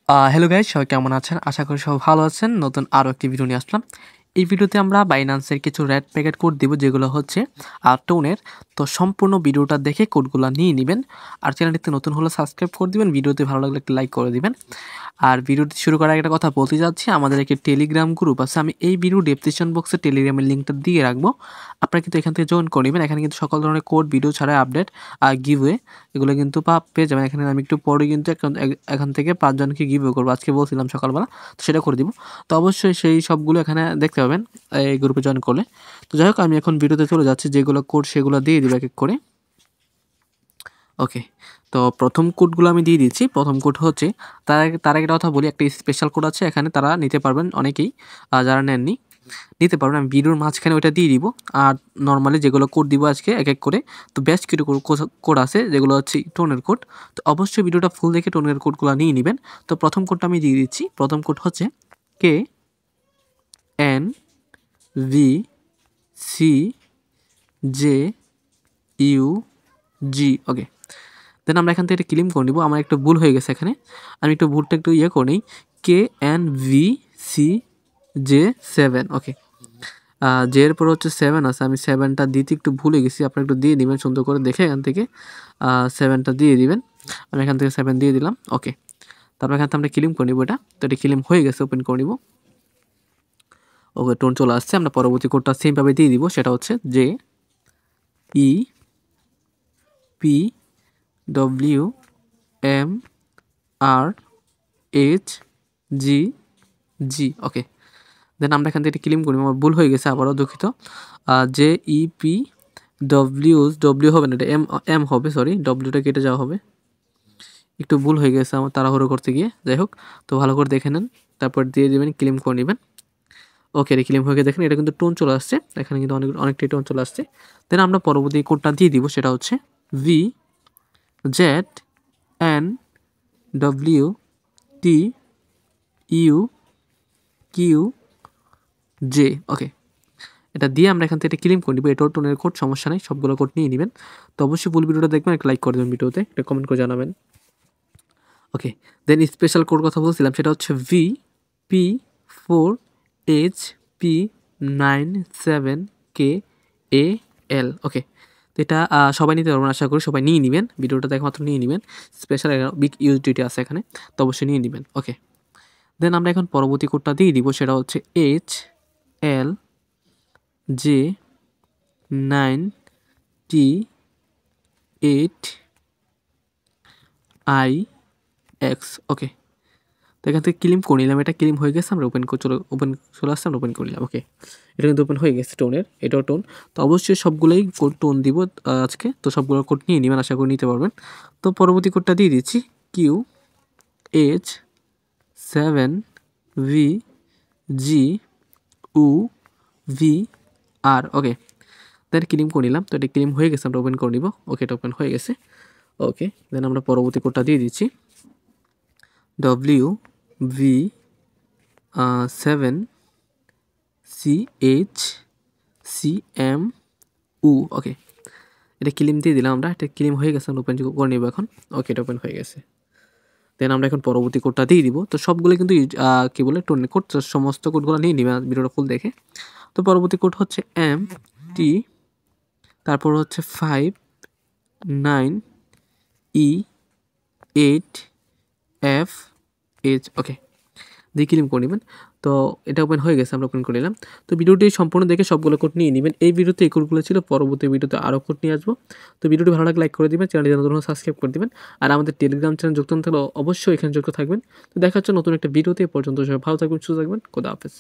Hello guys, সবাই কেমন আছেন? আশা করি সবাই ভালো আছেন। নতুন আরও একটি ভিডিও নিয়ে আসলাম। এই ভিডিওতে আমরা বাইন্যান্সের কিছু রেড প্যাকেট কোড দিব, যেগুলো হচ্ছে টোনের। তো সম্পূর্ণ ভিডিওটা দেখে কোডগুলো নিয়ে নেবেন। আর চ্যানেলটিতে নতুন হলে সাবস্ক্রাইব করে দিবেন, ভিডিওতে ভালো লাগলে একটা লাইক করে দিবেন। আর ভিডিওটি শুরু করার আগে একটা কথা বলতে যাচ্ছি, আমাদের একটি টেলিগ্রাম গ্রুপ আছে। আমি এই ভিডিও ডেসক্রিপশন বক্সে টেলিগ্রামের লিঙ্কটা দিয়ে রাখবো। আপনারা কিন্তু এখান থেকে জয়েন করে নেবেন। এখানে কিন্তু সকল ধরনের কোড, ভিডিও ছাড়া আপডেট আর গিভওয়ে এগুলো কিন্তু পেয়ে যাবেন। এখানে আমি একটু পরে কিন্তু এখান থেকে 5 জনকে গিভওয়ে করবো। আজকে বলছিলাম সকালবেলা, তো সেটা করে দিব। তো অবশ্যই সেই সবগুলো এখানে দেখতে পাবেন এই গ্রুপে জয়েন করলে। তো যাই হোক, আমি এখন ভিডিওতে চলে যাচ্ছি। যেগুলো কোড সেগুলো দিয়ে দিব এক এক করে। ওকে, তো প্রথম কোডগুলো আমি দিয়ে দিচ্ছি। প্রথম কোড হচ্ছে, তার একটা কথা বলি, একটা স্পেশাল কোড আছে এখানে, তারা নিতে পারবেন অনেকেই, যারা নেননি নিতে পারবেন। আমি ভিডিওর মাঝখানে ওইটা দিয়ে দিব। আর নর্মালি যেগুলো কোড দিব আজকে এক এক করে, তো বেশ কিছু কোড আছে যেগুলো হচ্ছে টোনের কোড। তো অবশ্যই ভিডিওটা ফুল দেখে টোনের কোডগুলো নিয়ে নেবেন। তো প্রথম কোডটা আমি দিয়ে দিচ্ছি। প্রথম কোড হচ্ছে KNVCJUG। ওকে, দেন আমরা এখান থেকে একটা ক্লেম করে নিব। আমার একটু ভুল হয়ে গেছে এখানে, আমি একটু ভুলটা একটু করে নিই। KNVCJ7। ওকে, জে এর পর হচ্ছে 7 আছে, আমি 7টা দিতে একটু ভুলে গেছি। আপনারা একটু দিয়ে দিবেন সুন্দর করে দেখে, এখান থেকে 7টা দিয়ে দিবেন। আমি এখান থেকে 7 দিয়ে দিলাম। ওকে, তারপর এখান থেকে আমরা ক্লেম করে নিব এটা। তো এটা ক্লেম হয়ে গেছে, ওপেন করে নিব। ওকে, টোন চলে আসছে। আমরা পরবর্তী কোডটা সেমভাবে দিয়ে দিব। সেটা হচ্ছে JEPWMRHGG। ওকে, দেন আমরা এখান থেকে এটা ক্লেম করি। আমার ভুল হয়ে গেছে, আবারও দুঃখিত। JEPWW হবে না, এটা এম হবে, সরি, ডব্লিউটা কেটে যাওয়া হবে। একটু ভুল হয়ে গেছে আমার তাড়াহুড়ো করতে গিয়ে। যাই হোক, তো ভালো করে দেখে নেন, তারপর দিয়ে দেবেন, ক্লেম করে নেবেন। ওকে, এটা ক্লেম হয়ে গিয়ে দেখেন, এটা কিন্তু টোন চলে আসছে। এখানে কিন্তু অনেকটাই টোন চলে আসছে। দেন আমরা পরবর্তী কোডটা দিয়ে দিব। সেটা হচ্ছে VZNWTUQJ। ওকে, এটা দিয়ে আমরা এখান থেকে এটা ক্লেম করে নিব। এটাও টোনের কোড, সমস্যা নেই, সবগুলো কোড নিয়ে নেবেন। তো অবশ্যই ফুল ভিডিওটা দেখবেন, একটা লাইক করে দেবেন ভিডিওতে, একটা কমেন্ট করে জানাবেন। ওকে, দেন স্পেশাল কোড কথা বলছিলাম, সেটা হচ্ছে VP4HP97KAL। ওকে, তো এটা সবাই নিতে পারবেন, আশা করি সবাই নিয়ে নেবেন। ভিডিওটা দেখা মাত্র নিয়ে নেবেন। স্পেশাল বিগ ইউটিলিটি আছে এখানে, তো অবশ্যই নিয়ে নেবেন। ওকে, দেন আমরা এখন পরবর্তী কোডটা দিয়ে দিব। সেটা হচ্ছে HLJ9T8IX। ওকে, তো এখান থেকে ক্লেম করে নিলাম। এটা ক্লেম হয়ে গেছে। আমরা ওপেন চলে আসছে, আমরা ওপেন করে নিলাম। ওকে, এটা কিন্তু ওপেন হয়ে গেছে টোনের, এটাও টোন। তো অবশ্যই সবগুলোই কোড টোন দিব আজকে। তো সবগুলো কোড নিয়ে নেবেন, আশা করি নিতে পারবেন। তো পরবর্তী কোডটা দিয়ে দিচ্ছি, QH7VGUVR। ওকে, দেন ক্লেম করে নিলাম। তো এটা ক্লেম হয়ে গেছে, আমরা ওপেন করে নিব। ওকে, এটা ওপেন হয়ে গেছে। ওকে, দেন আমরা পরবর্তী কোডটা দিয়ে দিচ্ছি, WV7CHCMU। ওকে, এটা ক্লেম দিয়ে দিলাম আমরা। এটা ক্লেম হয়ে গেছে, আমরা ওপেন করে নেব এখন। ওকে, এটা ওপেন হয়ে গেছে। দেন আমরা এখন পরবর্তী কোডটা দিয়ে দিব। তো সবগুলো কিন্তু কী বলে টোনের কোড, তো সমস্ত কোডগুলো নিয়ে নেবেন ভিডিওটা ফুল দেখে। তো পরবর্তী কোড হচ্ছে MT, তারপর হচ্ছে 59E8FH। ওকে, দিয়ে ক্লেম করে নেবেন। তো এটা ওপেন হয়ে গেছে, আমরা ওপেন করে নিলাম। তো ভিডিওটি সম্পূর্ণ দেখে সবগুলো কোড নিয়ে নেবেন। এই ভিডিওতে এই কোডগুলো ছিল, পরবর্তী ভিডিওতে আরও কোড নিয়ে আসবো। তো ভিডিওটি ভালো লাগলে লাইক করে দিবেন, চ্যানেলটি নতুন সাবস্ক্রাইব করে দিবেন। আর আমাদের টেলিগ্রাম চ্যানেল যুক্ত থাকলে অবশ্যই এখানে যুক্ত থাকবেন। তো দেখা হচ্ছে নতুন একটা ভিডিওতে। এ পর্যন্ত সবাই ভালো থাকবেন, সুস্থ থাকবেন। খোদা হাফেজ।